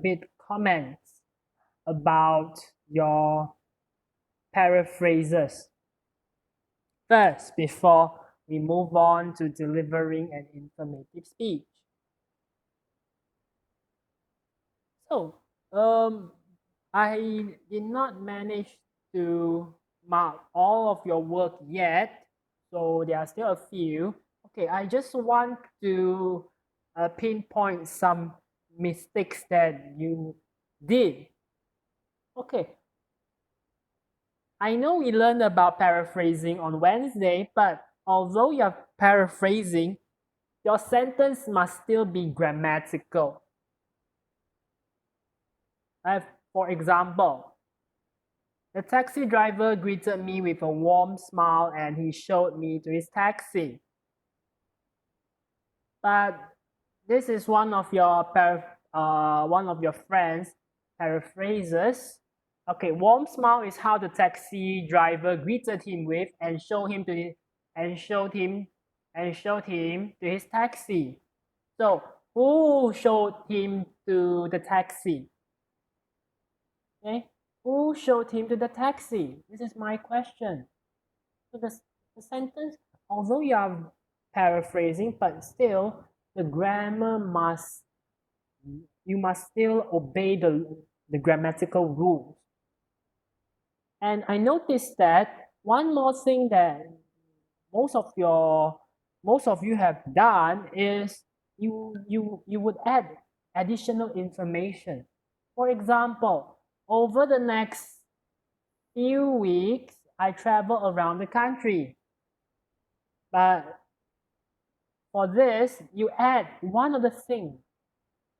bit comments about your paraphrases first before we move on to delivering an informative speech. So, I did not manage to mark all of your work yet, so there are still a few. Okay, I just want to pinpoint some mistakes that you did. Okay, I know we learned about paraphrasing on Wednesday, but although you're paraphrasing, your sentence must still be grammatical. For example, the taxi driver greeted me with a warm smile and he showed me to his taxi. But this is one of your friends paraphrases. Okay, warm smile is how the taxi driver greeted him with and showed him to his taxi. So who showed him to the taxi? Okay, who showed him to the taxi? This is my question. So the sentence, although you are paraphrasing, but still the grammar you must still obey the grammatical rules. And I noticed that one more thing that most of you have done is you would add additional information. For example, over the next few weeks, I travel around the country. But for this, you add one of the things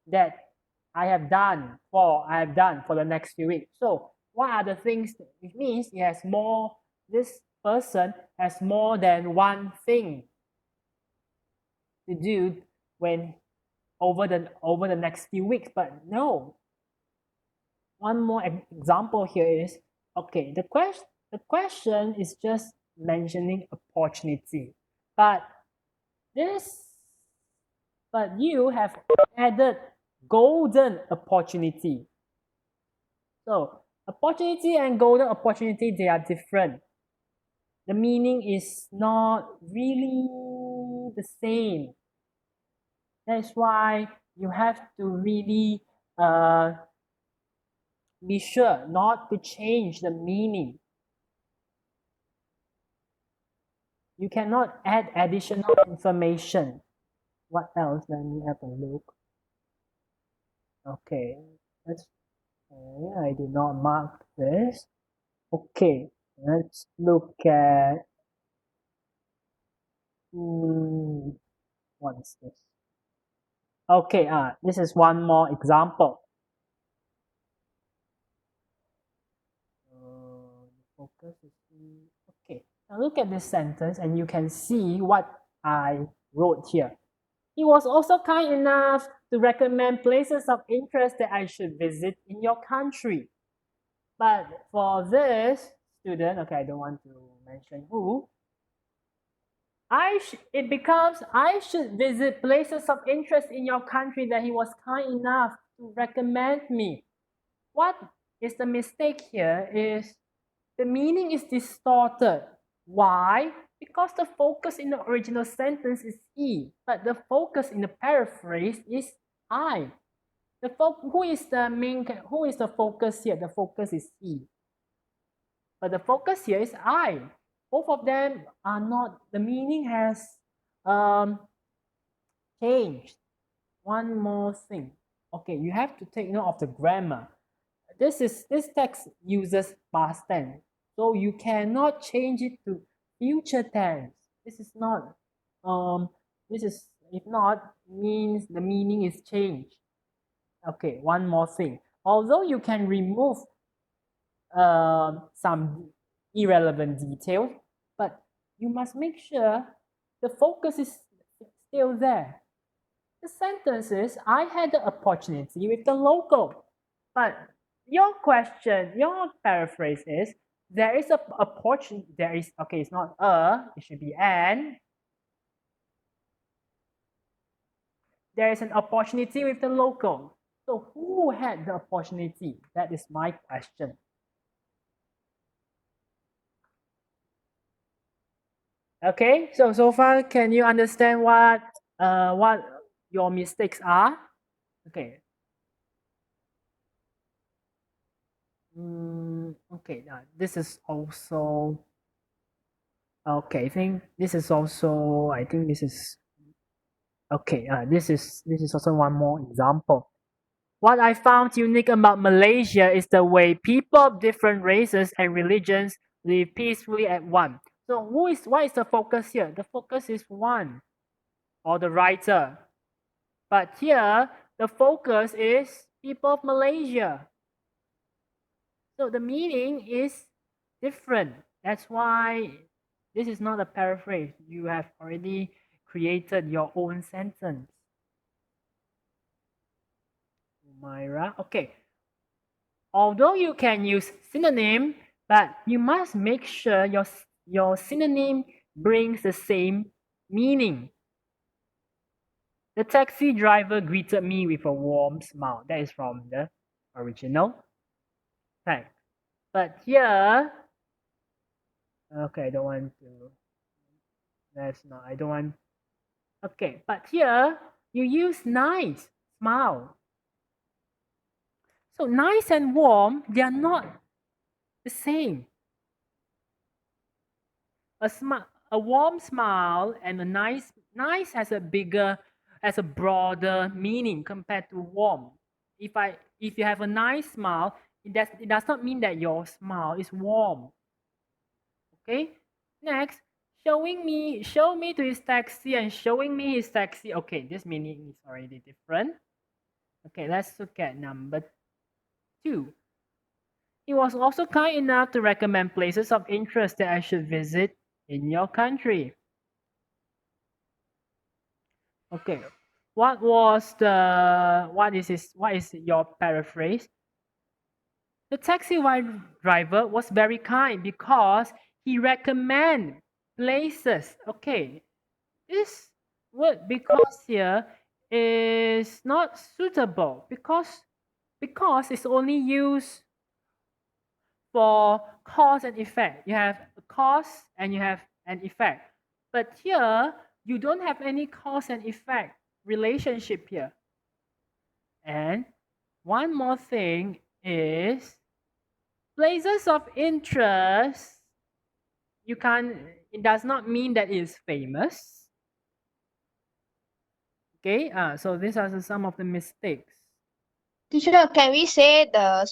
that I have done for the next few weeks. So what are the things? It means he has more. This person has more than one thing to do when over the next few weeks. But no. One more example here is okay. The question is just mentioning opportunity, but you have added golden opportunity. So opportunity and golden opportunity, they are different. The meaning is not really the same. That's why you have to really be sure not to change the meaning. You cannot add additional information. What else? Let me have a look. Okay, I did not mark this. Okay, let's look at what is this? Okay, this is one more example. Focus is okay. Now look at this sentence and you can see what I wrote here. He was also kind enough to recommend places of interest that I should visit in your country. But for this student, okay, I don't want to mention who, it becomes I should visit places of interest in your country that he was kind enough to recommend me. What is the mistake here is the meaning is distorted. Why? Because the focus in the original sentence is he, but the focus in the paraphrase is I. Who is the focus here? The focus is he. But the focus here is I. Both of them are not, the meaning has changed. One more thing. Okay, you have to take note of the grammar. This text uses past tense. So you cannot change it to future tense. This is not if not means the meaning is changed. Okay, one more thing. Although you can remove some irrelevant details, but you must make sure the focus is still there. The sentence is, I had the opportunity with the local. But your paraphrase is, there is a opportunity, okay, it's not it should be an. There is an opportunity with the local. So who had the opportunity? That is my question. Okay, so far can you understand what your mistakes are? Okay. Okay, this is also okay. I think this is also. I think this is okay. This is also one more example. What I found unique about Malaysia is the way people of different races and religions live peacefully at one. So what is the focus here? The focus is one or the writer. But here the focus is people of Malaysia. So the meaning is different. That's why this is not a paraphrase. You have already created your own sentence. Myra. Okay. Although you can use synonym, but you must make sure your synonym brings the same meaning. The taxi driver greeted me with a warm smile. That is from the original text. But here, okay, I don't want to. That's not. I don't want. Okay, but here you use nice, smile. So nice and warm, they are not the same. A warm smile and a nice has a broader meaning compared to warm. If you have a nice smile, it does not mean that your smile is warm. Okay. Next, show me to his taxi and showing me his taxi. Okay, this meaning is already different. Okay, let's look at number 2. He was also kind enough to recommend places of interest that I should visit in your country. Okay. What is your paraphrase? The driver was very kind because he recommend places. Okay. This word because here is not suitable because it's only used for cause and effect. You have a cause and you have an effect. But here, you don't have any cause and effect relationship here. And one more thing is places of interest. You can't, it does not mean that it's famous. Okay, so these are some of the mistakes. Teacher, can we say the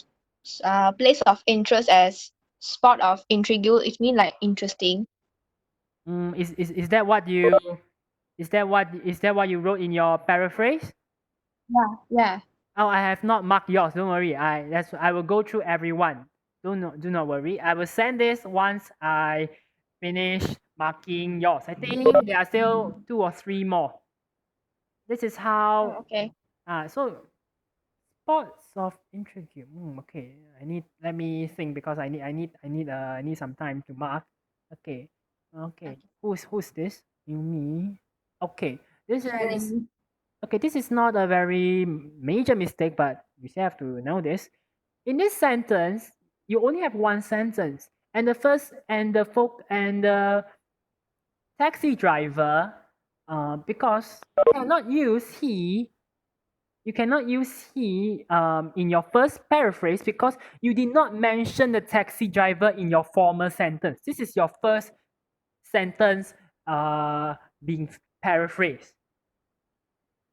place of interest as spot of intrigue? It means like interesting. Is that what you is that what you wrote in your paraphrase? Yeah, yeah. Oh, I have not marked yours. Don't worry. I will go through everyone. Do not worry. I will send this once I finish marking yours. I think there are still 2 or 3 more. This is Oh, how. okay. So spots of intrigue. Okay. Let me think because I need some time to mark. Okay. Okay. Okay. Who's this? You me. Okay. This is Sharing. Okay, this is not a very major mistake, but you still have to know this. In this sentence, you only have one sentence, and the first and the folk and the taxi driver, because you cannot use he in your first paraphrase because you did not mention the taxi driver in your former sentence. This is your first sentence being paraphrased.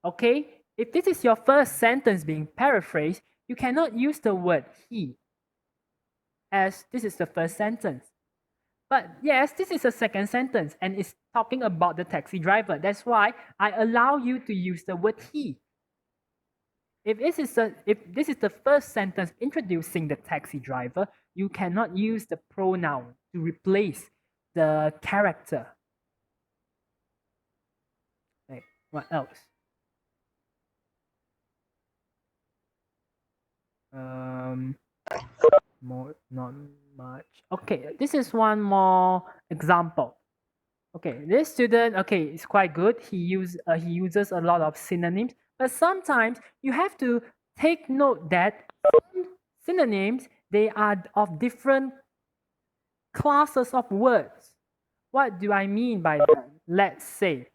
Okay? If this is your first sentence being paraphrased, you cannot use the word he as this is the first sentence. But yes, this is a second sentence and it's talking about the taxi driver. That's why I allow you to use the word he. If this is the first sentence introducing the taxi driver, you cannot use the pronoun to replace the character. Right. What else? Um, More, not much. Okay, this is one more example. Okay, this student, okay, is quite good. He uses a lot of synonyms, but sometimes you have to take note that synonyms, they are of different classes of words. What do I mean by that? Let's say,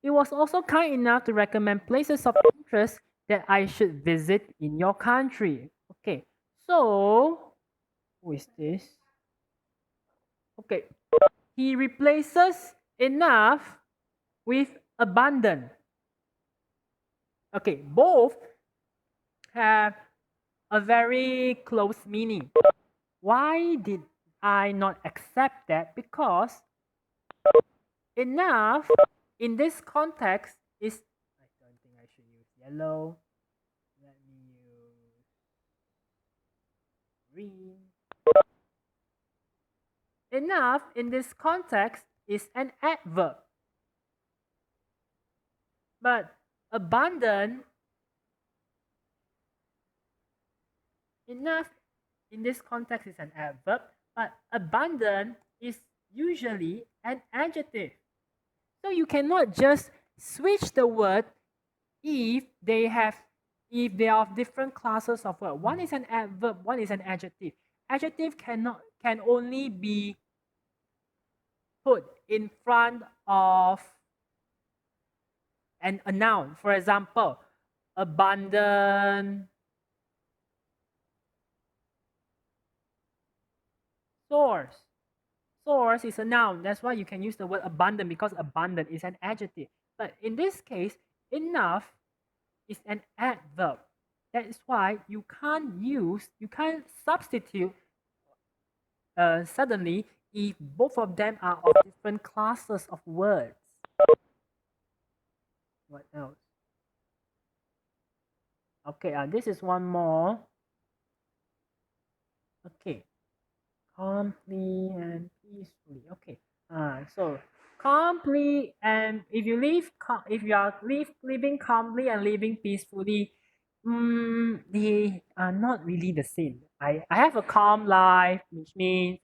it was also kind enough to recommend places of interest that I should visit in your country. Okay, so who is this? Okay, he replaces enough with abundant. Okay, both have a very close meaning. Why did I not accept that? Because enough in this context is, I don't think I should use yellow. Let me use green. Enough in this context is an adverb. But abundant, enough in this context is an adverb, but abundant is usually an adjective. So you cannot just switch the word if they are of different classes of word. One is an adverb, one is an adjective. Adjective can only be put in front of a noun. For example, abundant source. Source is a noun. That's why you can use the word abundant, because abundant is an adjective. But in this case, enough is an adverb. That is why you can't substitute suddenly if both of them are of different classes of words. What else? Okay, this is one more. Okay, calmly and peacefully. Okay, so calmly, and if you are living calmly and living peacefully, they are not really the same. I have a calm life, which means,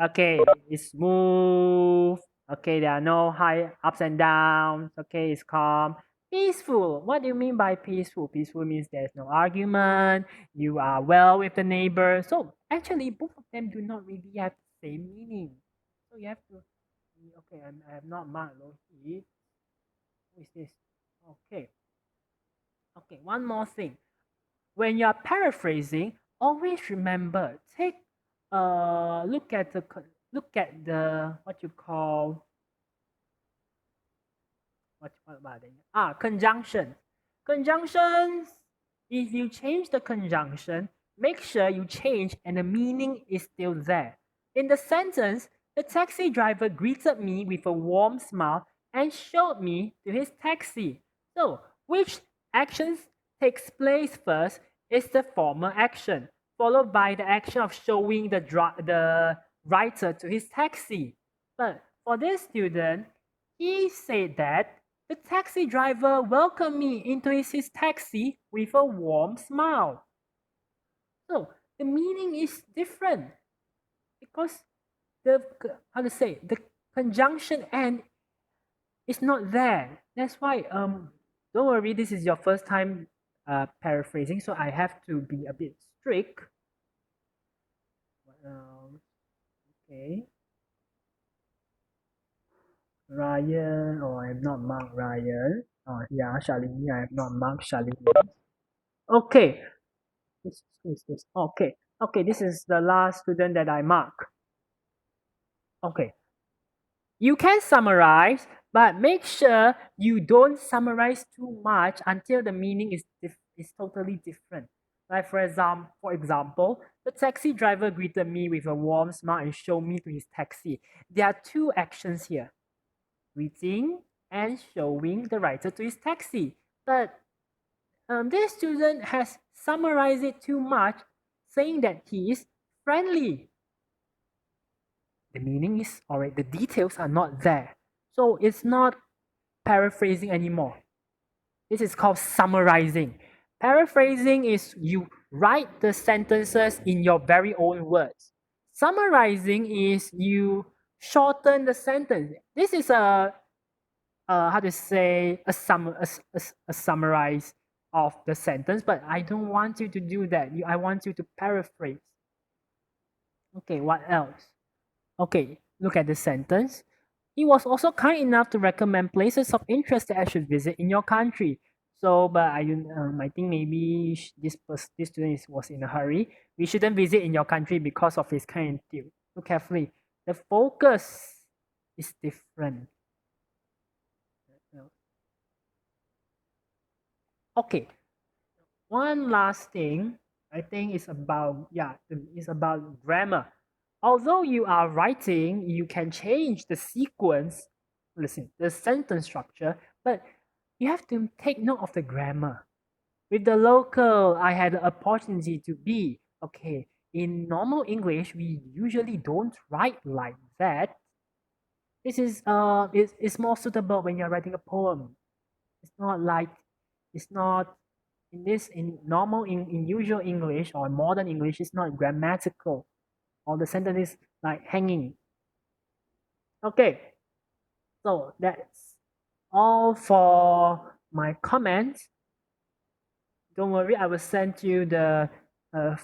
okay, it's smooth. Okay, there are no high ups and downs. Okay, it's calm. Peaceful. What do you mean by peaceful? Peaceful means there's no argument. You are well with the neighbor. So actually, both of them do not really have the same meaning. So you have to. Okay, I have not marked Lohit. Who is this? Okay. Okay, one more thing. When you are paraphrasing, always remember, take a look at the what you call, what about it? Conjunction. Conjunctions, if you change the conjunction, make sure you change and the meaning is still there. In the sentence, the taxi driver greeted me with a warm smile and showed me to his taxi. So, which actions takes place first is the former action, followed by the action of showing the writer to his taxi. But for this student, he said that the taxi driver welcomed me into his taxi with a warm smile. So the meaning is different because the conjunction and is not there. That's why don't worry, this is your first time paraphrasing, so I have to be a bit strict. Okay. Ryan, I have not marked Ryan. Yeah, Shalini, I have not marked Shalini. Okay, this. Okay, okay, this is the last student that I mark. Okay, you can summarize, but make sure you don't summarize too much until the meaning is totally different. Like for example, the taxi driver greeted me with a warm smile and showed me to his taxi. There are two actions here: greeting and showing the writer to his taxi. But this student has summarized it too much, saying that he is friendly. The meaning is alright, the details are not there. So it's not paraphrasing anymore. This is called summarizing. Paraphrasing is you write the sentences in your very own words. Summarizing is you shorten the sentence. This is a how to say a summarize. of the sentence, but I don't want you to do that. I want you to paraphrase. Okay, what else? Okay, look at the sentence. He was also kind enough to recommend places of interest that I should visit in your country. So, but I think maybe this student was in a hurry. We shouldn't visit in your country because of his kind attitude. Look carefully. The focus is different. Okay, one last thing I think is about is about grammar. Although you are writing, you can change the sequence, listen, the sentence structure, but you have to take note of the grammar. With the local, I had the opportunity to be. Okay, in normal English, we usually don't write like that. This is more suitable when you're writing a poem. It's not like it's not in normal in usual English or modern English. It's not grammatical or the sentence is like hanging. Okay, so that's all for my comments. Don't worry, I will send you the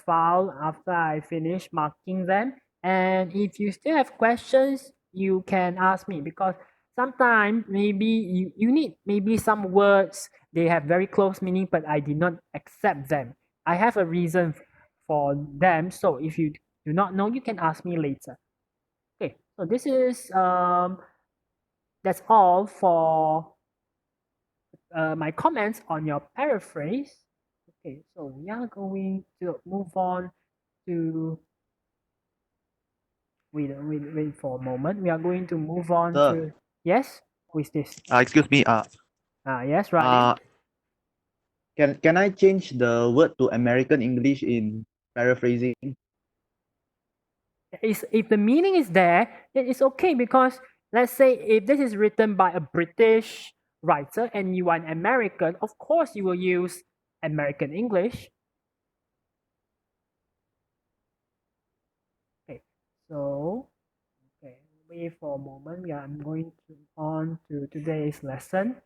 file after I finish marking them. And if you still have questions, you can ask me because sometimes maybe you need maybe some words they have very close meaning, but I did not accept them. I have a reason for them. So if you do not know, you can ask me later. Okay, so this is that's all for my comments on your paraphrase. Okay, so we are going to move on to wait for a moment. We are going to move on Sir, to yes. Who is this? excuse me. Yes, Radin. Uh, can I change the word to American English in paraphrasing? Is if the meaning is there, then it's okay because let's say if this is written by a British writer and you are an American, of course you will use American English. Okay, so okay, wait for a moment. Yeah, I'm going to on to today's lesson.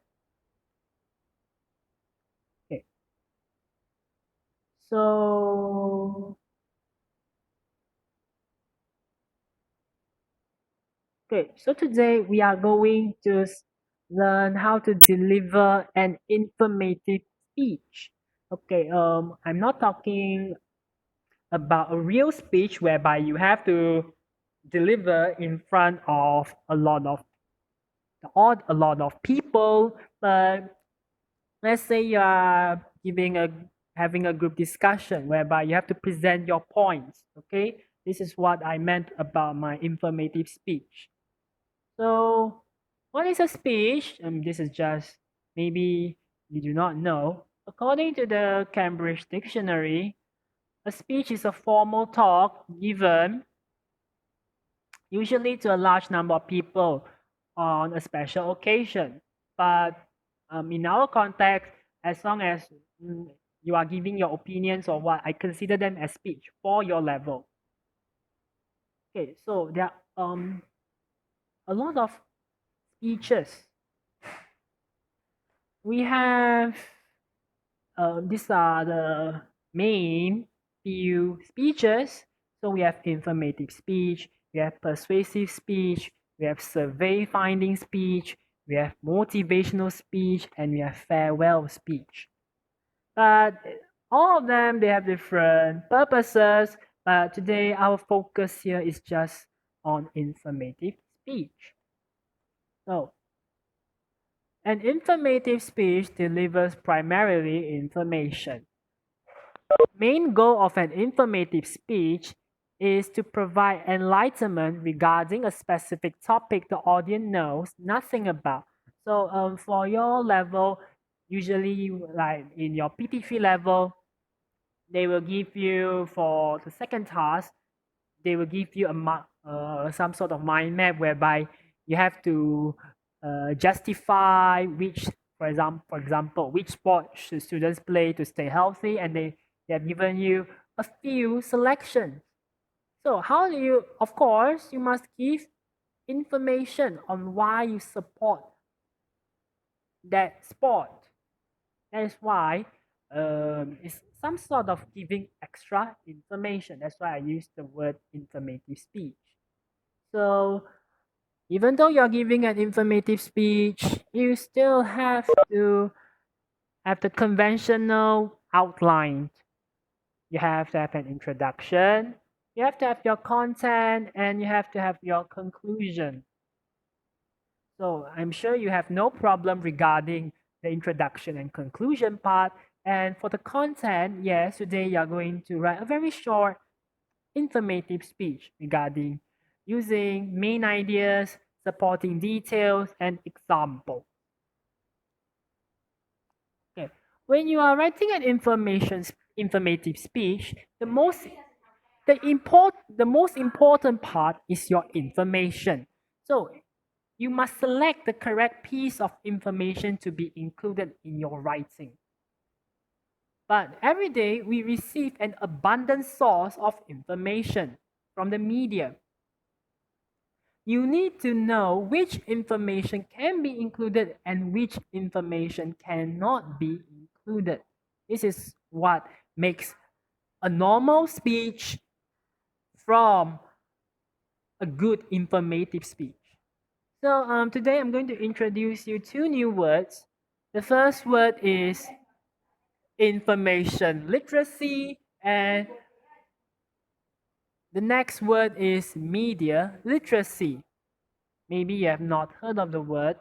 Okay, so today we are going to learn how to deliver an informative speech. Okay, I'm not talking about a real speech whereby you have to deliver in front of a lot of people, but let's say you are having a group discussion whereby you have to present your points. Okay, this is what I meant about my informative speech. So what is a speech? This is just maybe you do not know. According to the Cambridge Dictionary, a speech is a formal talk given usually to a large number of people on a special occasion. But in our context, as long as you are giving your opinions or what, I consider them as speech for your level. Okay, so there are a lot of speeches. We have these are the main few speeches. So we have informative speech, we have persuasive speech, we have survey finding speech, we have motivational speech, and we have farewell speech. But all of them, they have different purposes. But today, our focus here is just on informative speech. So, an informative speech delivers primarily information. Main goal of an informative speech is to provide enlightenment regarding a specific topic the audience knows nothing about. So for your level, usually like in your PT3 level, they will give you for the second task, they will give you some sort of mind map whereby you have to justify which, for example, which sport should students play to stay healthy, and they have given you a few selections. So how do you? Of course, you must give information on why you support that sport. That is why is some sort of giving extra information. That's why I use the word informative speech. So even though you're giving an informative speech, you still have to have the conventional outline. You have to have an introduction, you have to have your content, and you have to have your conclusion. So I'm sure you have no problem regarding the introduction and conclusion part. And for the content, yes, today you're going to write a very short, informative speech regarding using main ideas, supporting details, and example. Okay. When you are writing an informative speech, the most important part is your information. So you must select the correct piece of information to be included in your writing. But every day we receive an abundant source of information from the media. You need to know which information can be included and which information cannot be included. This is what makes a normal speech from a good informative speech. So today I'm going to introduce you two new words. The first word is information literacy, and the next word is media literacy. Maybe you have not heard of the word.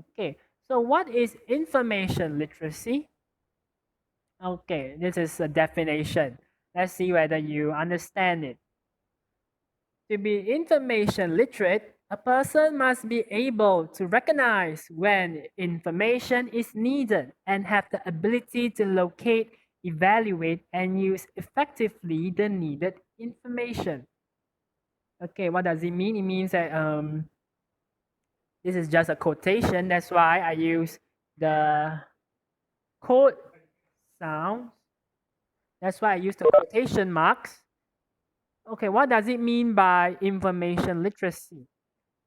Okay, so what is information literacy? Okay, this is a definition. Let's see whether you understand it. To be information literate, a person must be able to recognize when information is needed and have the ability to locate, evaluate, and use effectively the needed information. Okay, what does it mean? It means that this is just a quotation. That's why I use the quote sounds. That's why I use the quotation marks. Okay, what does it mean by information literacy?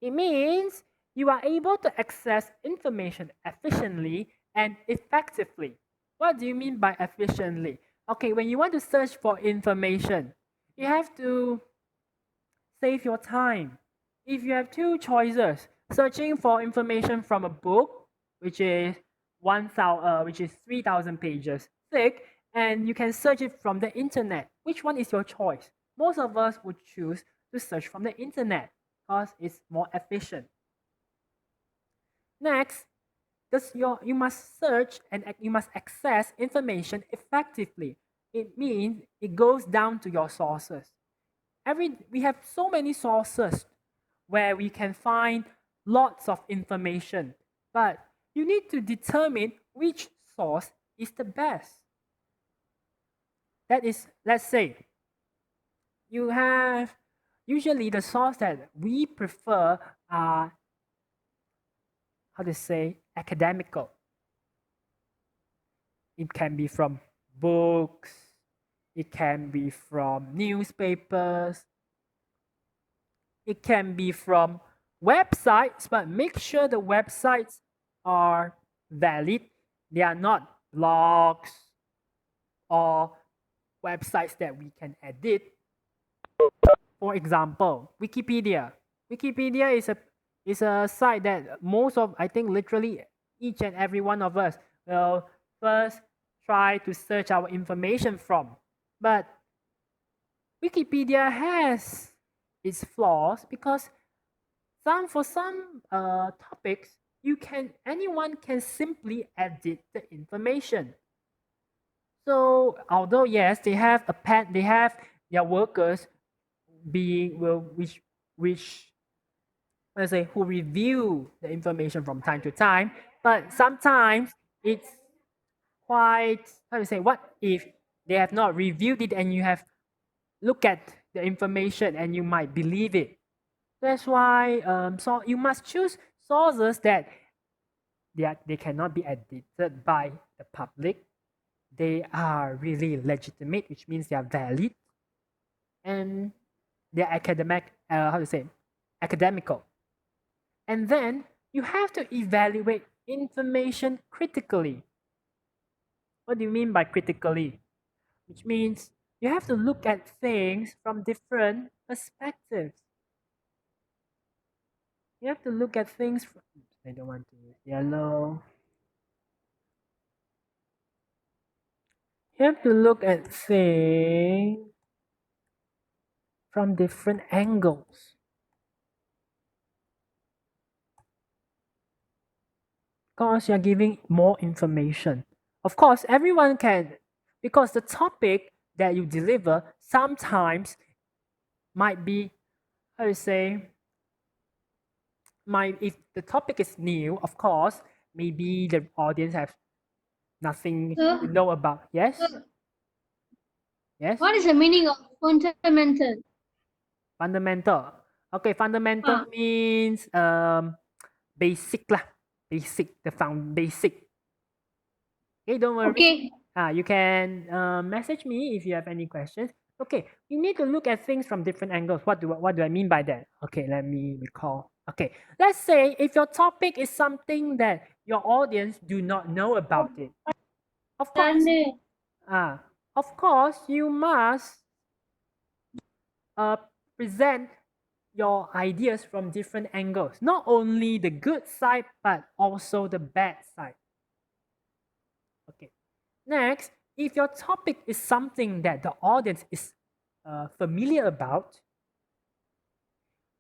It means you are able to access information efficiently and effectively. What do you mean by efficiently? Okay, when you want to search for information, you have to save your time. If you have two choices, searching for information from a book, which is 3,000 pages thick, and you can search it from the internet. Which one is your choice? Most of us would choose to search from the internet because it's more efficient. Next, you must search and you must access information effectively. It means it goes down to your sources. We have so many sources where we can find lots of information, but you need to determine which source is the best. That is, let's say, you have usually the source that we prefer are, how to say, academical. It can be from books, it can be from newspapers, it can be from websites, but make sure the websites are valid. They are not blogs or websites that we can edit. For example, Wikipedia. Wikipedia is a site that most of, I think, literally each and every one of us will first try to search our information from. But Wikipedia has its flaws because for some topics, anyone can simply edit the information. So although yes, they have they have their workers which let's say who review the information from time to time, but sometimes it's quite, how to say, what if they have not reviewed it and you have look at the information and you might believe it. That's why so you must choose sources that they cannot be edited by the public. They are really legitimate, which means they are valid, and they're academical. And then you have to evaluate information critically. What do you mean by critically? Which means you have to look at things from different perspectives. You have to look at things from, I don't want to use yellow. You have to look at things from different angles. Because you're giving more information. Of course, everyone can, because the topic that you deliver sometimes might be, how to say, if the topic is new, of course, maybe the audience have nothing to know about. Yes? Yes? What is the meaning of fundamental? Fundamental. Okay, fundamental means basic lah. Basic, the basic. Okay, don't worry. Okay. You can message me if you have any questions. Okay, you need to look at things from different angles. What do I mean by that? Okay, let me recall. Okay, let's say if your topic is something that your audience do not know about it. Of course, you must present your ideas from different angles. Not only the good side, but also the bad side. Okay. Next, if your topic is something that the audience is familiar about,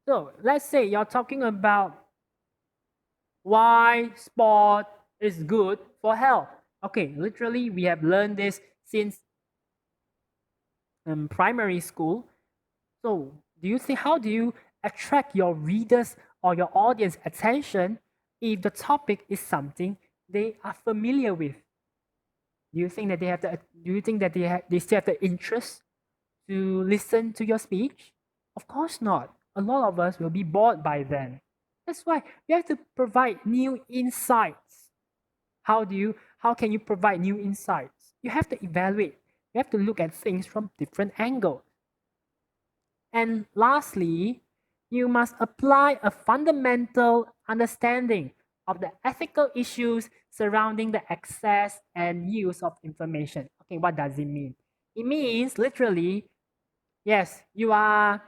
so let's say you're talking about why sport is good for health. Okay, literally, we have learned this since primary school. So, do you think how do you attract your readers or your audience attention if the topic is something they are familiar with? Do you think that they have the? Do you think that they still have the interest to listen to your speech? Of course not. A lot of us will be bored by then. That's why you have to provide new insights. How can you provide new insights? You have to evaluate. You have to look at things from different angles. And lastly, you must apply a fundamental understanding of the ethical issues surrounding the access and use of information. Okay, what does it mean? It means literally, yes, you are,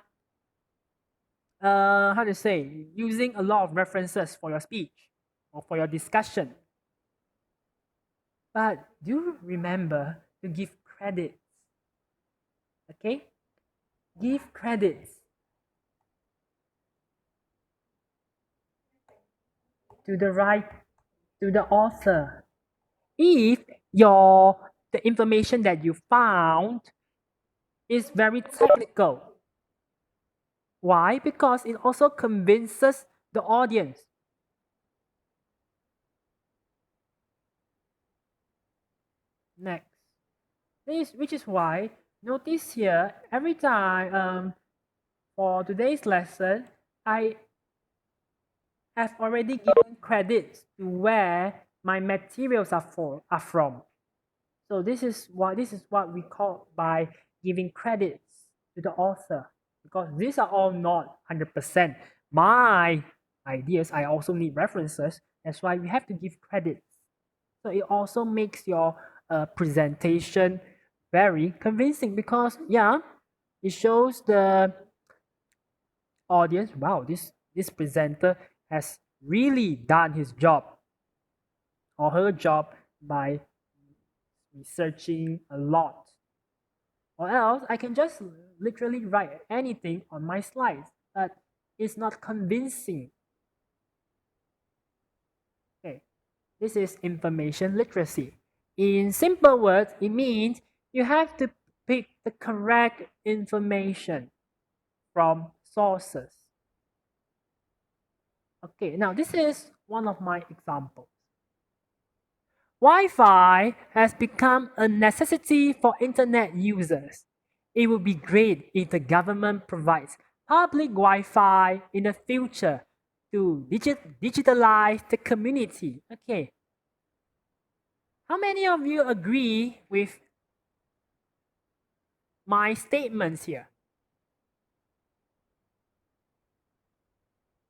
how to say, using a lot of references for your speech or for your discussion. But do remember to give credits. Okay? Give credits to the author. If the information that you found is very technical. Why? Because it also convinces the audience. Next. Which is why, notice here, every time for today's lesson, I have already given credits to where my materials are from. So this is what we call by giving credits to the author, because these are all not 100% my ideas. I also need references. That's why we have to give credits. So it also makes your presentation very convincing, because it shows the audience, wow, this presenter has really done his job or her job by researching a lot. Or else I can just literally write anything on my slides, but it's not convincing. Okay, this is information literacy. In simple words, it means you have to pick the correct information from sources. Okay, now this is one of my examples. Wi-Fi has become a necessity for internet users. It would be great if the government provides public Wi-Fi in the future to digitalize the community. Okay. How many of you agree with my statements here?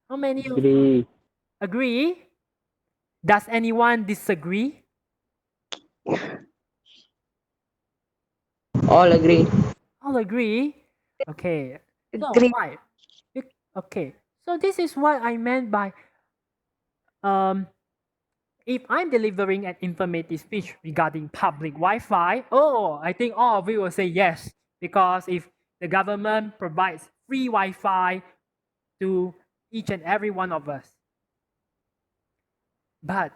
How many of you agree? Does anyone disagree? All agree. All agree? Okay. So Agree. why? Okay. So this is what I meant by um if I'm delivering an informative speech regarding public Wi-Fi, oh, I think all of you will say yes. Because if the government provides free Wi-Fi to each and every one of us. But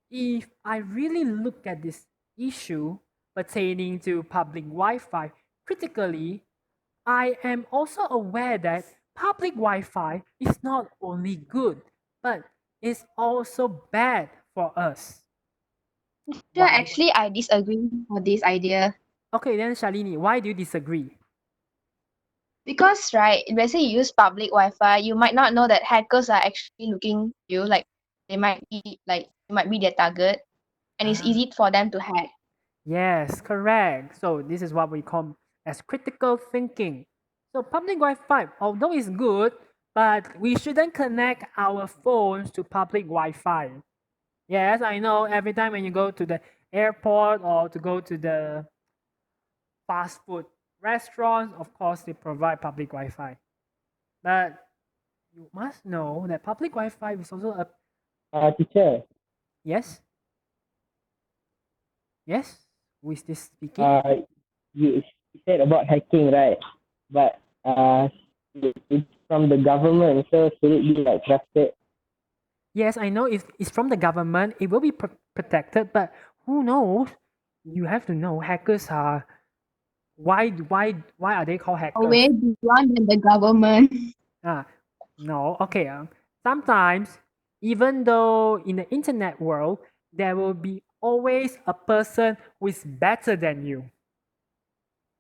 if I really look at this issue pertaining to public Wi-Fi critically, I am also aware that public Wi-Fi is not only good, but it's also bad for us. Yeah, Why? actually, I disagree with this idea. Okay, then Shalini, why do you disagree? Because, right, let's say you use public Wi-Fi, you might not know that hackers are actually looking at you. Like, you might be their target, and it's Ah. easy for them to hack. Yes, correct. So this is what we call as critical thinking. So public Wi-Fi, although it's good, but we shouldn't connect our phones to public Wi-Fi. Yes, I know every time when you go to the airport or to go to the fast food restaurants, of course they provide public Wi-Fi. But you must know that public Wi-Fi is also a Teacher, yes. Yes, who is this speaking? you said about hacking, right? But it's from the government, so should it be like trusted? Yes, I know if it's from the government, it will be protected, but who knows? You have to know hackers are why are they called hackers? Way beyond than the government. Ah, no, okay. Sometimes, even though in the internet world, there will be always a person who is better than you.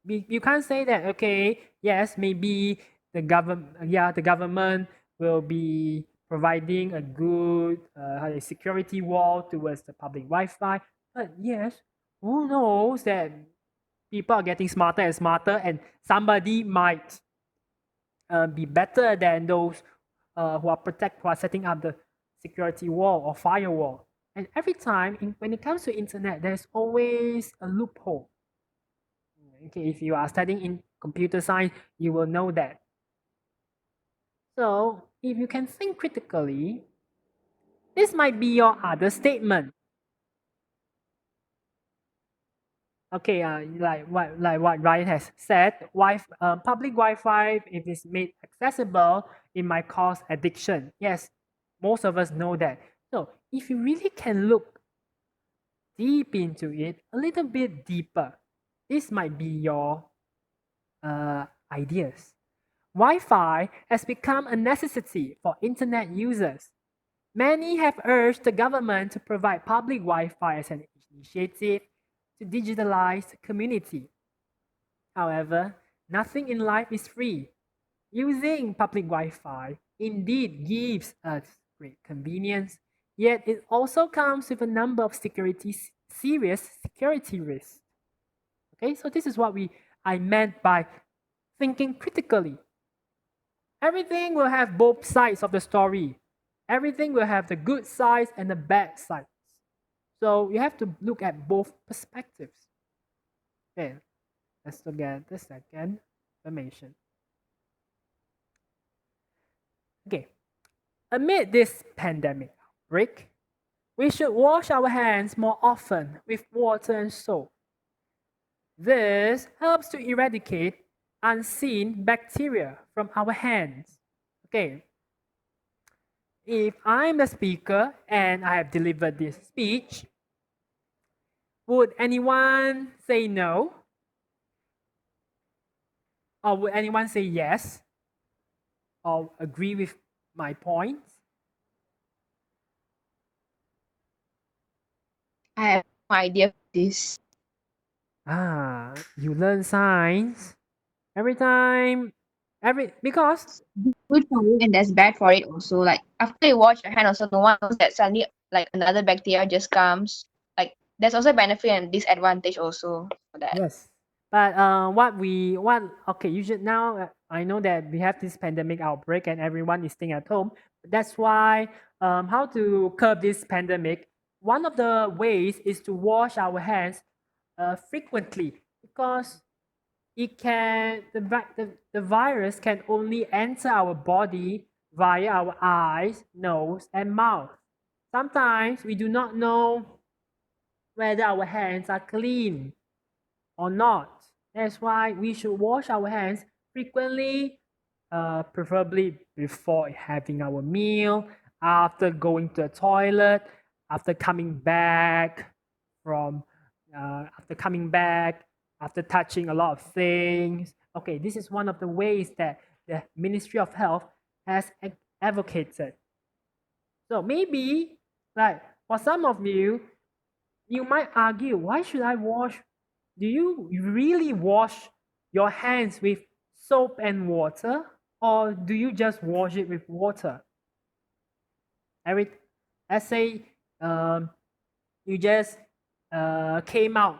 You can't say that, okay, yes, maybe the government will be providing a good security wall towards the public Wi-Fi, but yes, who knows that people are getting smarter and smarter, and somebody might be better than those who are setting up the security wall or firewall. And every time when it comes to internet, there's always a loophole. Okay, if you are studying in computer science, you will know that. So if you can think critically, this might be your other statement. Okay, like what Ryan has said, public Wi-Fi, if it's made accessible, it might cause addiction. Yes, most of us know that. So if you really can look deep into it, a little bit deeper, this might be your ideas. Wi-Fi has become a necessity for internet users. Many have urged the government to provide public Wi-Fi as an initiative to digitalize the community. However, nothing in life is free. Using public Wi-Fi indeed gives us great convenience, yet it also comes with a number of serious security risks. Okay, so this is what I meant by thinking critically. Everything will have both sides of the story. Everything will have the good sides and the bad sides. So you have to look at both perspectives. Okay, let's look at the second information. Okay, amid this pandemic outbreak, we should wash our hands more often with water and soap. This helps to eradicate unseen bacteria from our hands. Okay, if I'm the speaker and I have delivered this speech, would anyone say no? Or would anyone say yes? Or agree with my points? I have no idea of this. Ah, you learn science every time, because Good for you, and that's bad for it also. Like after you wash your hand, also no one knows that suddenly like another bacteria just comes. Like there's also benefit and disadvantage also for that. yes. But okay, you should now. I know that we have this pandemic outbreak and everyone is staying at home. That's why how to curb this pandemic. One of the ways is to wash our hands frequently because the virus can only enter our body via our eyes, nose, and mouth. Sometimes we do not know whether our hands are clean or not. That's why we should wash our hands frequently, preferably before having our meal, after going to the toilet, after coming back from, after coming back, after touching a lot of things. Okay, this is one of the ways that the Ministry of Health has advocated. So maybe, like for some of you, you might argue, why should I wash? Do you really wash your hands with soap and water, or do you just wash it with water? Every, let's say you just came out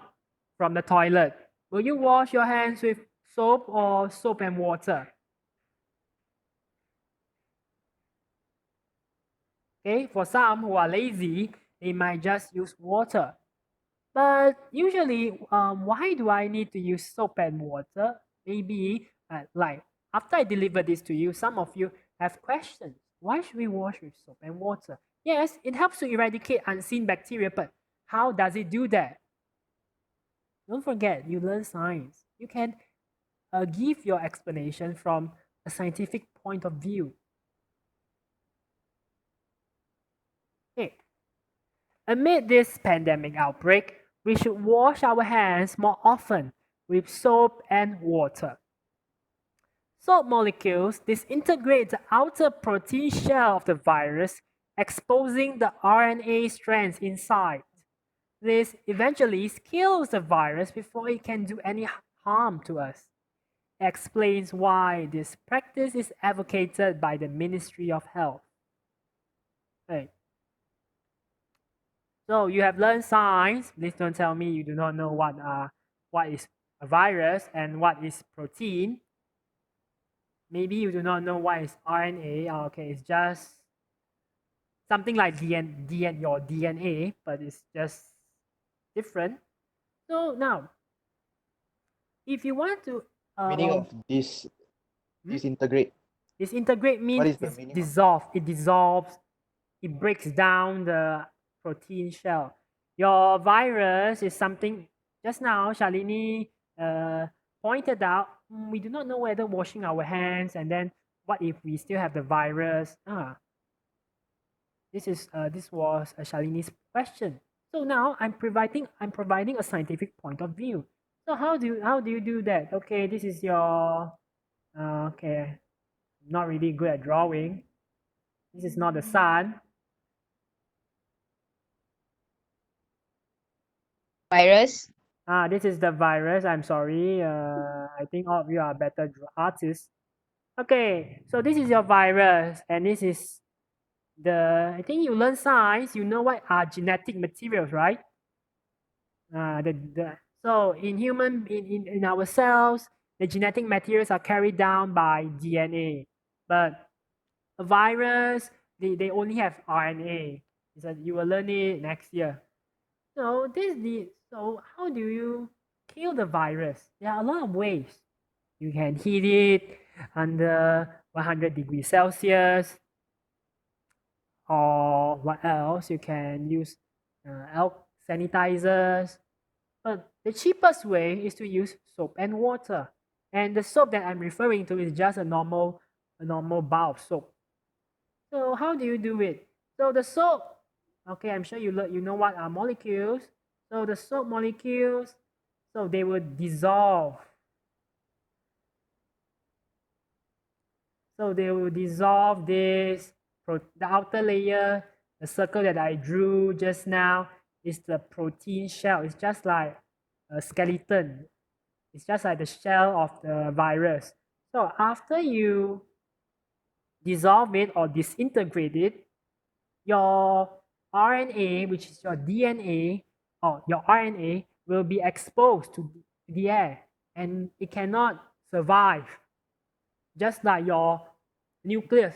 from the toilet. Will you wash your hands with soap or soap and water? Okay, for some who are lazy, they might just use water. But usually, why do I need to use soap and water? Maybe, like, after I deliver this to you, some of you have questions. Why should we wash with soap and water? Yes, it helps to eradicate unseen bacteria, but how does it do that? Don't forget, you learn science. You can give your explanation from a scientific point of view. Okay. Amid this pandemic outbreak, we should wash our hands more often with soap and water. Soap molecules disintegrate the outer protein shell of the virus, exposing the RNA strands inside. This eventually kills the virus before it can do any harm to us. It explains why this practice is advocated by the Ministry of Health. Right. So you have learned science. Please don't tell me you do not know what is a virus and what is protein. Maybe you do not know what is RNA. Okay, it's just something like your DNA, but it's just different. So now, if you want to Meaning of disintegrate. disintegrate means What is the it's meaning of- dissolve. It dissolves. It breaks down the protein shell. Your virus is something. Just now, Shalini pointed out. We do not know whether washing our hands and then what if we still have the virus. This was Shalini's question. So now I'm providing a scientific point of view. So how do you do that? Okay, this is your okay. Not really good at drawing. This is not the sun. Virus. This is the virus. I'm sorry. I think all of you are better artists. Okay, so this is your virus, and this is I think you learn science. You know what are genetic materials, right? So in our cells, the genetic materials are carried down by DNA, but a virus they only have RNA. So you will learn it next year. So how do you kill the virus? There are a lot of ways. You can heat it under 100 degrees Celsius, or what else? You can use sanitizers. But the cheapest way is to use soap and water. And the soap that I'm referring to is just a normal bar of soap. So how do you do it? So the soap, okay, I'm sure you know what are molecules. So the soap molecules, so they will dissolve. So they will dissolve the outer layer, the circle that I drew just now is the protein shell. It's just like a skeleton. It's just like the shell of the virus. So after you dissolve it or disintegrate it, your RNA, which is your DNA, or your RNA, will be exposed to the air and it cannot survive. Just like your nucleus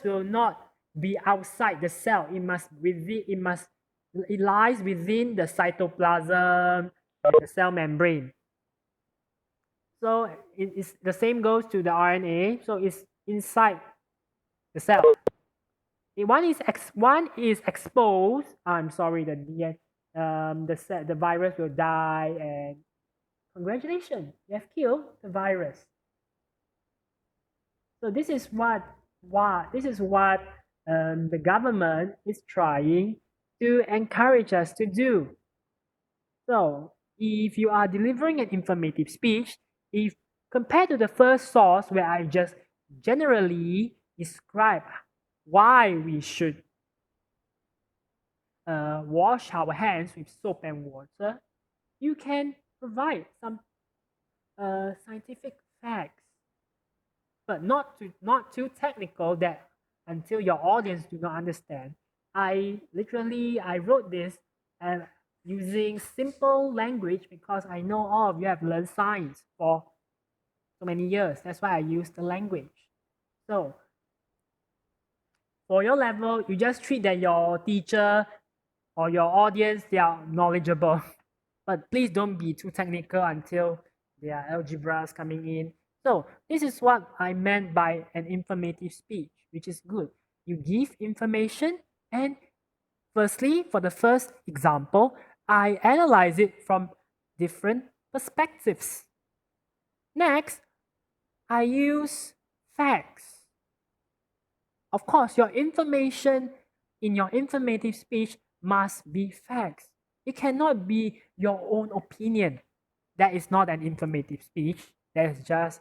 will not be outside the cell. It lies within the cytoplasm, the cell membrane. So the same goes to the RNA. So it's inside the cell. One is exposed. I'm sorry, the virus will die, and congratulations, you have killed the virus. So this is what the government is trying to encourage us to do. So if you are delivering an informative speech, if compared to the first source where I just generally describe why we should wash our hands with soap and water, you can provide some scientific facts, but not too technical that until your audience do not understand. I wrote this and using simple language because I know all of you have learned science for so many years. That's why I use the language. So for your level, you just treat that your teacher or your audience, they are knowledgeable. But please don't be too technical until there are algebras coming in. So this is what I meant by an informative speech, which is good. You give information, and firstly, for the first example, I analyze it from different perspectives. Next, I use facts. Of course, your information in your informative speech must be facts. It cannot be your own opinion. That is not an informative speech. That is just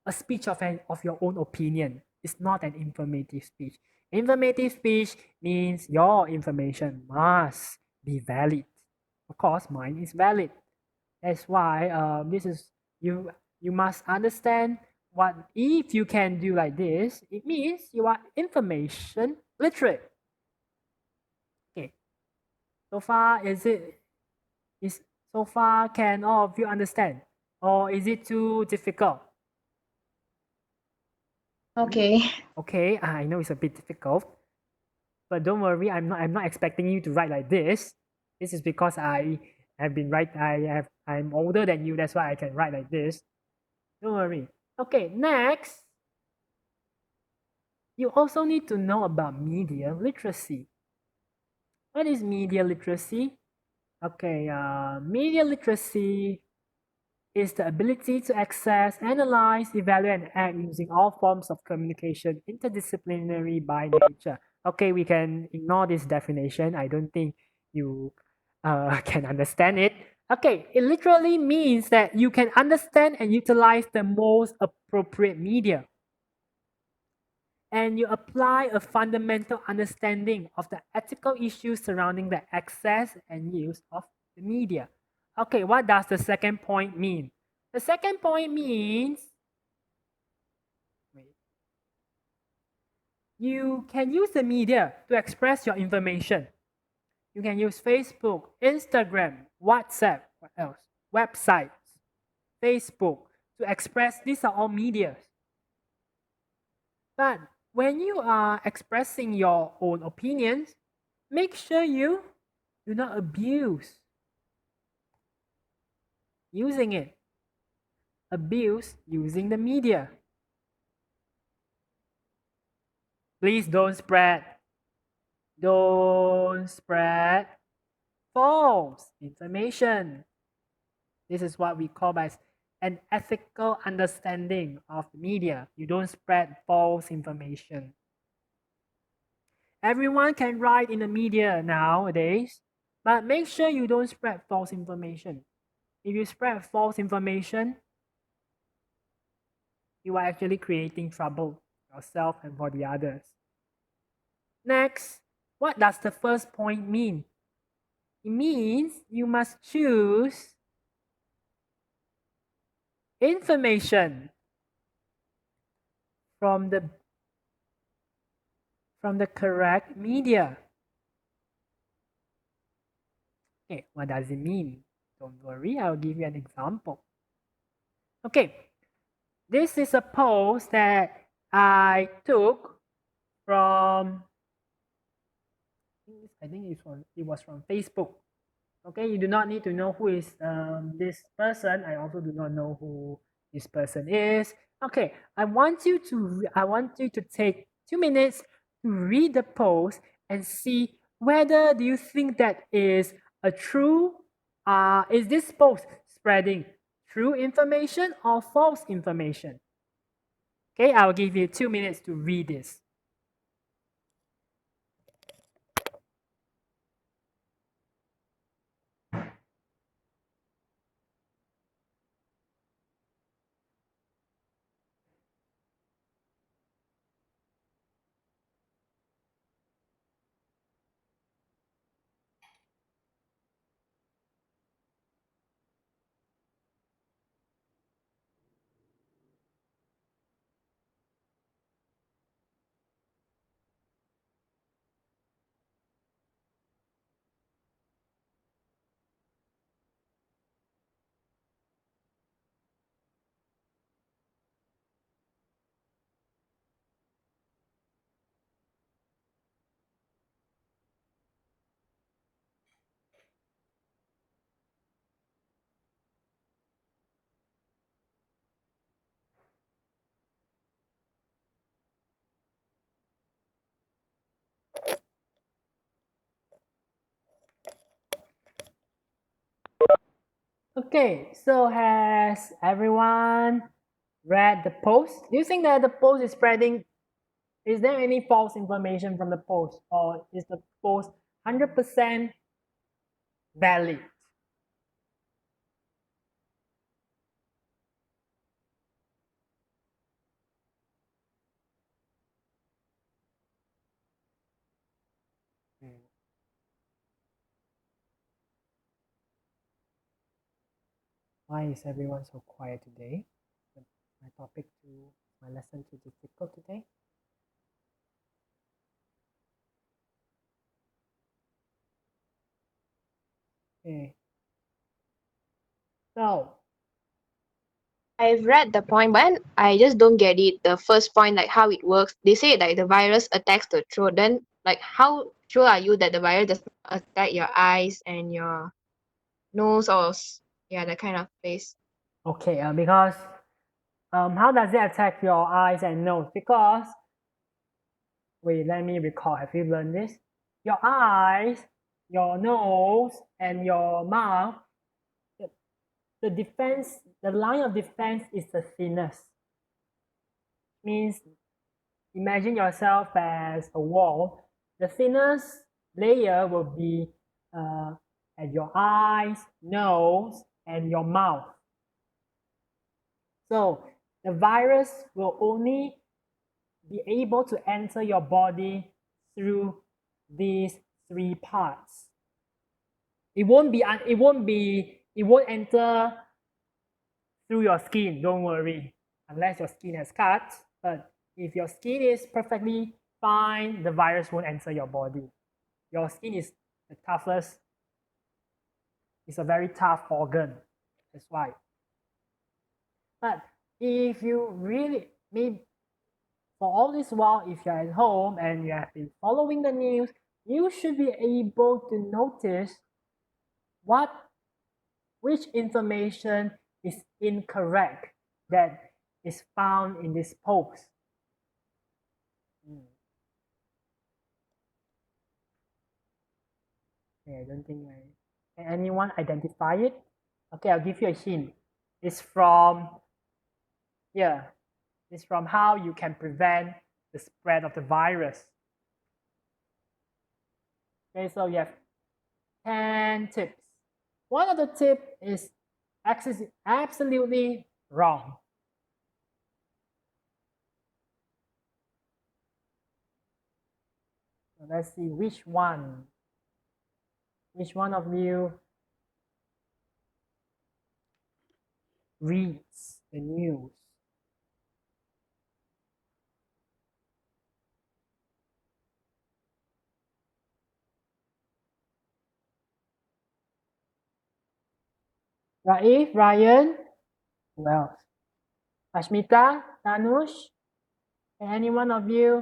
a speech of your own opinion. It's not an informative speech. Informative speech means your information must be valid. Of course, mine is valid. That's why this is you must understand what if you can do like this, it means you are information literate. Okay. So far is so far can all of you understand? Or is it too difficult? Okay. Okay, I know it's a bit difficult, but don't worry, I'm not expecting you to write like this. This is because I'm older than you, that's why I can write like this. Don't worry. Okay, next, you also need to know about media literacy. What is media literacy? Okay, media literacy is the ability to access, analyze, evaluate, and act using all forms of communication, interdisciplinary by nature. Okay, we can ignore this definition. I don't think you can understand it. Okay, it literally means that you can understand and utilize the most appropriate media. And you apply a fundamental understanding of the ethical issues surrounding the access and use of the media. Okay, what does the second point mean? The second point means you can use the media to express your information. You can use Facebook, Instagram, WhatsApp, what else? Websites, Facebook to express. These are all media. But when you are expressing your own opinions, make sure you do not abuse using it. Abuse using the media. Please don't spread false information. This is what we call by an ethical understanding of the media. You don't spread false information. Everyone can write in the media nowadays, but make sure you don't spread false information. If you spread false information, you are actually creating trouble for yourself and for the others. Next, what does the first point mean? It means you must choose information from the correct media. Okay, what does it mean? Don't worry, I'll give you an example. Okay, this is a post that I took from, I think it was from Facebook. Okay, you do not need to know who is this person. I also do not know who this person is. Okay, I want you to take 2 minutes to read the post and see whether do you think that is a true is this post spreading true information or false information? Okay, I'll give you 2 minutes to read this. Okay, so has everyone read the post? Do you think that the post is spreading? Is there any false information from the post, or is the post 100% valid? Why is everyone so quiet today? My topic to my lesson too difficult today? Okay. So I've read the point, but I just don't get it. The first point, like how it works. They say like the virus attacks the throat. Then, like, how sure are you that the virus does not attack your eyes and your nose or yeah, that kind of place? okay, because how does it attack your eyes and nose? Because wait, let me recall. Have you learned this? Your eyes, your nose, and your mouth. The defense, the line of defense is the thinnest. Means imagine yourself as a wall. The thinnest layer will be at your eyes, nose, and your mouth. So the virus will only be able to enter your body through these three parts. It won't enter through your skin, don't worry, unless your skin has cuts. But if your skin is perfectly fine, the virus won't enter your body. Your skin is the toughest, it's a very tough organ. That's why. But if you really, maybe for all this while, if you're at home and you have been following the news, you should be able to notice which information is incorrect that is found in this post. Okay, I don't think can anyone identify it? Okay, I'll give you a hint. It's from it's from how you can prevent the spread of the virus. Okay, so you have 10 tips. One of the tips is absolutely wrong. So let's see which one of you reads the news. Raif, Ryan, who else? Ashmita, Tanush, and any one of you?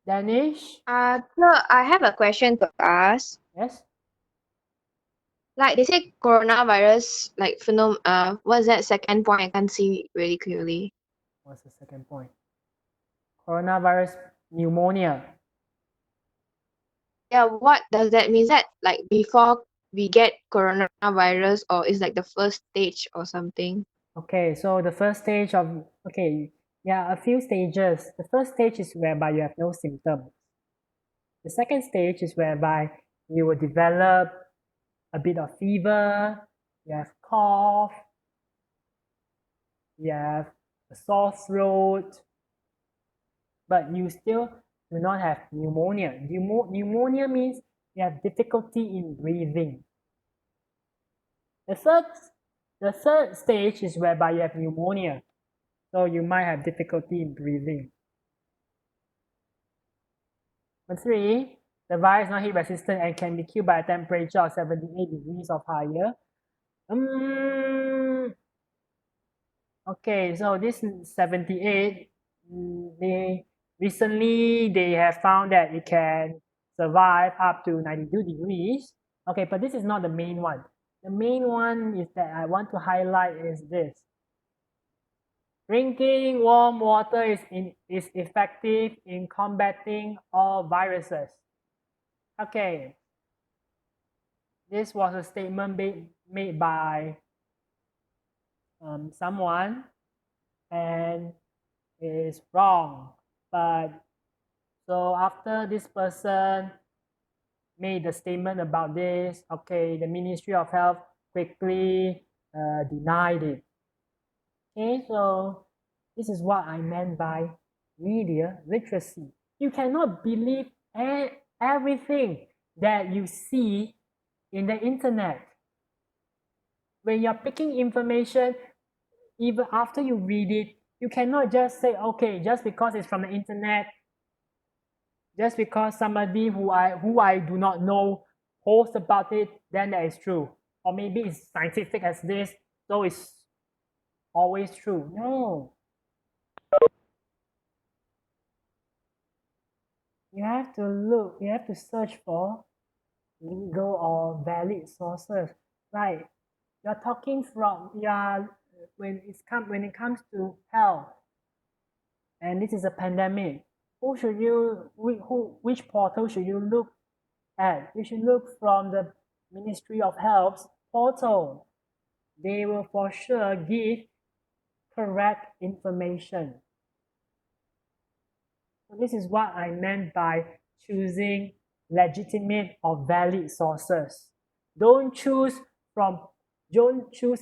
Danish? So I have a question to ask. Yes? Like they say coronavirus, like what's that second point? I can't see really clearly. What's the second point? Coronavirus pneumonia. Yeah, what does that mean? Is that like before we get coronavirus, or is like the first stage or something? Okay, so the first stage of, okay, yeah, a few stages. The first stage is whereby you have no symptoms. The second stage is whereby you will develop a bit of fever, you have cough, you have a sore throat, but you still do not have pneumonia. Pneumonia means you have difficulty in breathing. The third stage is whereby you have pneumonia, so you might have difficulty in breathing. Number 3, the virus is not heat resistant and can be killed by a temperature of 78 degrees or higher. Okay, so this 78, they recently they have found that it can survive up to 92 degrees. Okay, but this is not the main one. The main one is that I want to highlight is this. Drinking warm water is effective in combating all viruses. Okay, this was a statement made by someone, and it is wrong. But so after this person made the statement about this, okay, the Ministry of Health quickly denied it. Okay, so this is what I meant by media literacy. You cannot believe everything that you see in the internet. When you're picking information, even after you read it, you cannot just say, okay, just because it's from the internet, just because somebody who I do not know posts about it, then that is true. Or maybe it's scientific as this, so it's always true. No. You have to look, you have to search for legal or valid sources. Like you're talking from when it comes to health, and this is a pandemic. Which portal should you look at? You should look from the Ministry of Health's portal. They will for sure give correct information. So this is what I meant by choosing legitimate or valid sources. Don't choose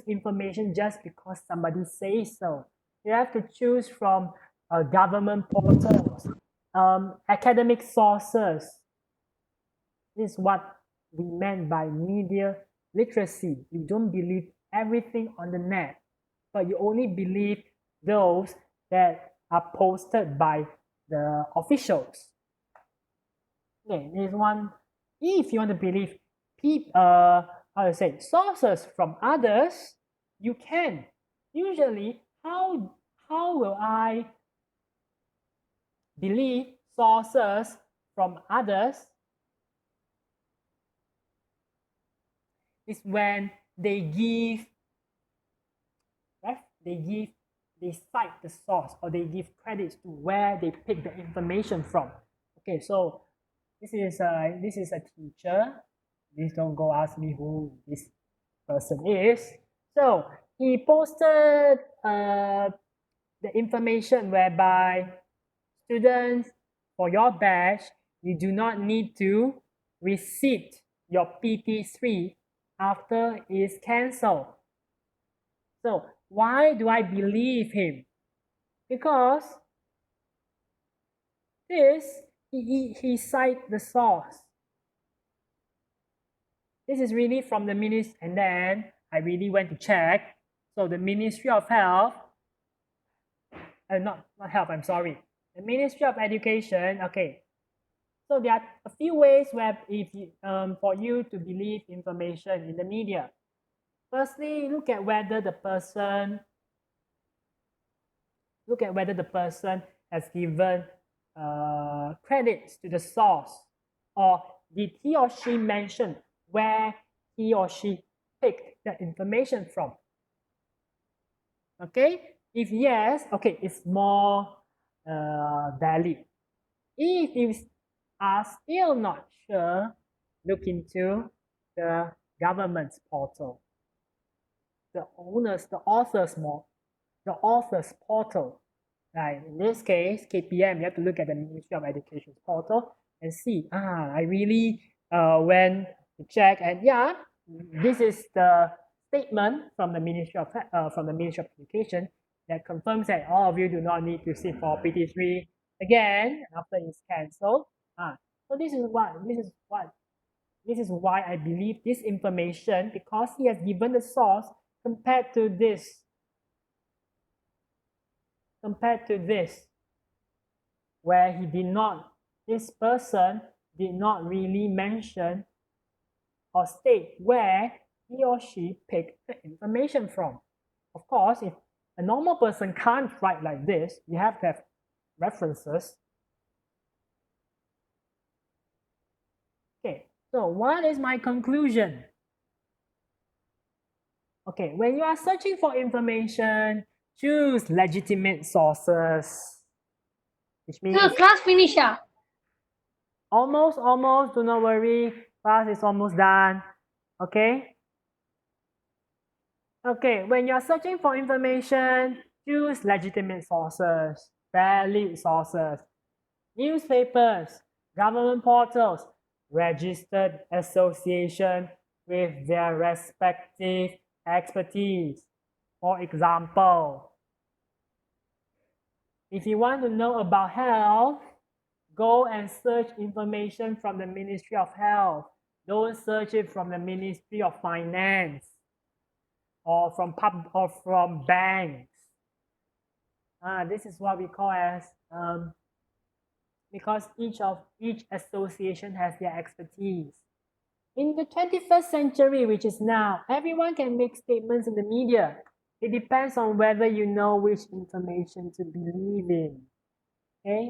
information just because somebody says so. You have to choose from government portals, academic sources. This is what we meant by media literacy. You don't believe everything on the net, but you only believe those that are posted by the officials. Okay, there's one. If you want to believe sources from others, you can. Usually, how will I believe sources from others? Is when they cite the source, or they give credits to where they pick the information from. Okay, so this is a teacher. Please don't go ask me who this person is. So he posted the information whereby students, for your batch, you do not need to resit your PT3 after it's cancelled. So why do I believe him? Because he cite the source. This is really from the ministry, and then I really went to check. So the Ministry of Health, not health, I'm sorry. The Ministry of Education, okay. So there are a few ways where for you to believe information in the media. Firstly, look at whether the person has given credits to the source, or did he or she mention where he or she picked that information from? Okay, if yes, okay, it's more valid. If you are still not sure, look into the government's portal, the author's portal. Right? In this case, KPM, you have to look at the Ministry of Education's portal and see, I really went to check, and yeah, this is the statement from the Ministry of Education that confirms that all of you do not need to sit for PT3 again after it's cancelled. So this is why I believe this information, because he has given the source compared to this, where this person did not really mention or state where he or she picked the information from. Of course, if a normal person can't write like this, you have to have references. Okay, so what is my conclusion? Okay, when you are searching for information, choose legitimate sources, which means Sir, class finish. almost, do not worry, class is almost done. Okay, when you're searching for information, choose legitimate sources, valid sources, newspapers, government portals, registered association with their respective expertise. For example, if you want to know about health, go and search information from the Ministry of Health. Don't search it from the Ministry of Finance or from banks. This is what we call as because each association has their expertise. In the 21st century, which is now, everyone can make statements in the media. It depends on whether you know which information to believe in. Okay,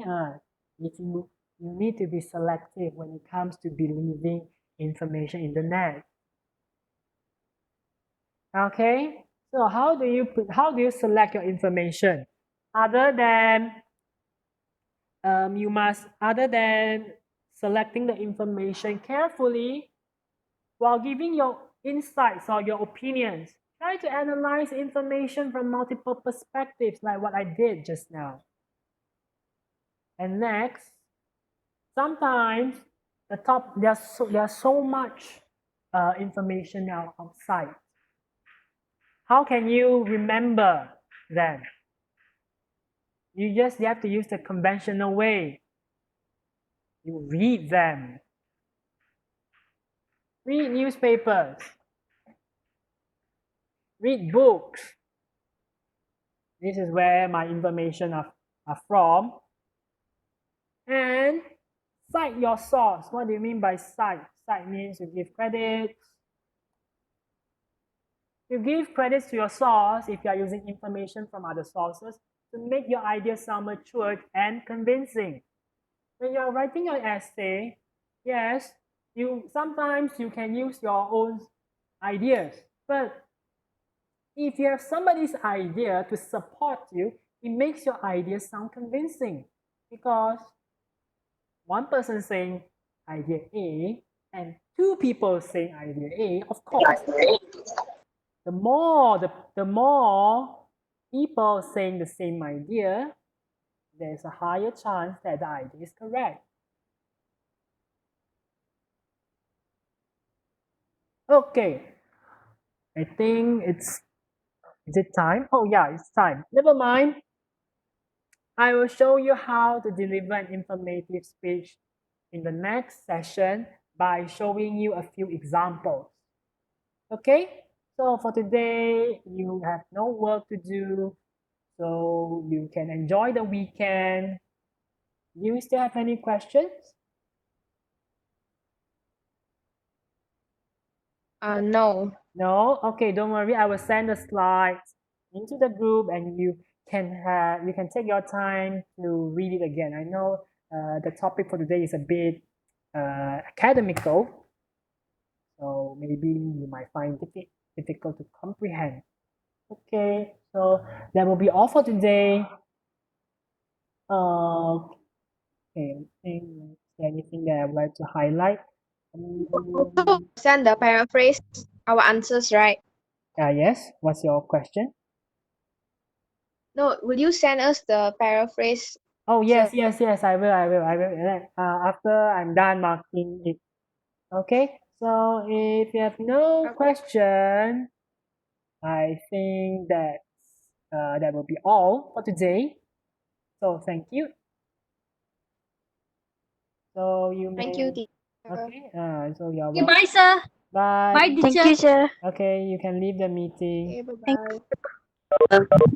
if you need to be selective when it comes to believing information in the net. Okay, so how do you select your information? Other than selecting the information carefully while giving your insights or your opinions, try to analyze information from multiple perspectives, like what I did just now. And next, sometimes there's so much information now outside. How can you remember them? You have to use the conventional way. You read them. Read newspapers. Read books. This is where my information are from. And cite your source. What do you mean by cite? Cite means you give credit. You give credits to your source if you are using information from other sources to make your ideas sound matured and convincing. When you are writing your essay, yes, sometimes you can use your own ideas, but if you have somebody's idea to support you, it makes your idea sound convincing, because one person saying idea A and two people saying idea A, of course, the more people saying the same idea, there's a higher chance that the idea is correct. Okay, I think is it time? Oh yeah, it's time. Never mind. I will show you how to deliver an informative speech in the next session by showing you a few examples. Okay, so for today, you have no work to do, so you can enjoy the weekend. Do you still have any questions? No. No? Okay, don't worry. I will send the slides into the group, and you can take your time to read it again. I know the topic for today is a bit academical. So maybe you might find it difficult to comprehend. Okay, so that will be all for today. Okay, is there anything that I would like to highlight? Send the paraphrase our answers, right? Yes, what's your question? No, will you send us the paraphrase? Oh, yes, I will. After I'm done marking it. Okay, so if you have no Okay. question, I think that will be all for today. So thank you. So you Thank may, you, teacher. okay, so you're welcome. Goodbye, sir. Bye. Bye, teacher. Sir. Okay, you can leave the meeting. Okay, bye-bye.